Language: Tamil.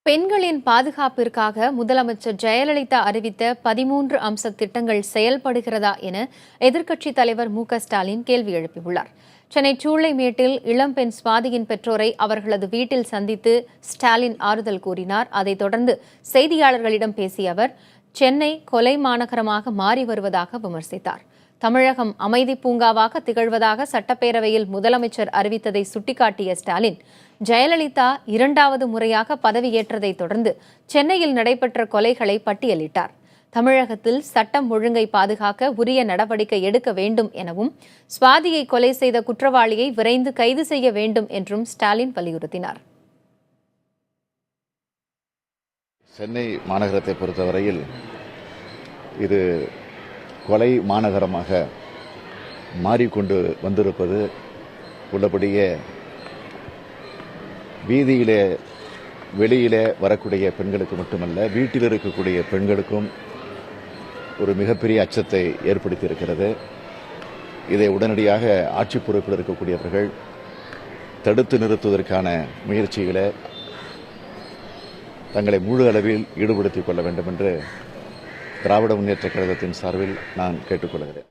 பெண்களின் பாதுகாப்பிற்காக முதலமைச்சர் ஜெயலலிதா அறிவித்த 13 அம்ச திட்டங்கள் செயல்படுகிறதா என எதிர்க்கட்சித் தலைவர் மு.க.ஸ்டாலின் கேள்வி எழுப்பியுள்ளார். சென்னை சூளைமேட்டில் இளம்பெண் சுவாதியின் பெற்றோரை அவர்களது வீட்டில் சந்தித்து ஸ்டாலின் ஆறுதல் கூறினார். அதைத் தொடர்ந்து செய்தியாளர்களிடம் பேசிய அவர், சென்னை கொலை மாநகரமாக மாறி வருவதாக விமர்சித்தார். தமிழகம் அமைதி பூங்காவாக திகழ்வதாக சட்டப்பேரவையில் முதலமைச்சர் அறிவித்ததை சுட்டிக்காட்டிய ஸ்டாலின், ஜெயலலிதா 2வது முறையாக பதவியேற்றதை தொடர்ந்து சென்னையில் நடைபெற்ற கொலைகளை பட்டியலிட்டார். தமிழகத்தில் சட்டம் ஒழுங்கை பாதுகாக்க உரிய நடவடிக்கை எடுக்க வேண்டும் எனவும், சுவாதியை கொலை செய்த குற்றவாளியை விரைந்து கைது செய்ய வேண்டும் என்றும் ஸ்டாலின் வலியுறுத்தினார். சென்னை மாநகரத்தை பொறுத்தவரையில் இது கொலை மாநகரமாக மாறிக்கொண்டு வந்திருப்பது உள்ளபடியே வீதியிலே வெளியிலே வரக்கூடிய பெண்களுக்கு மட்டுமல்ல, வீட்டில் இருக்கக்கூடிய பெண்களுக்கும் ஒரு மிகப்பெரிய அச்சத்தை ஏற்படுத்தியிருக்கிறது. இதை உடனடியாக ஆட்சி பொறுப்பில் இருக்கக்கூடியவர்கள் தடுத்து நிறுத்துவதற்கான முயற்சிகளை தங்களை முழு அளவில் ஈடுபடுத்திக் கொள்ள வேண்டும் என்று திராவிட முன்னேற்றக் கழகத்தின் சார்பில் நான் கேட்டுக்கொள்கிறேன்.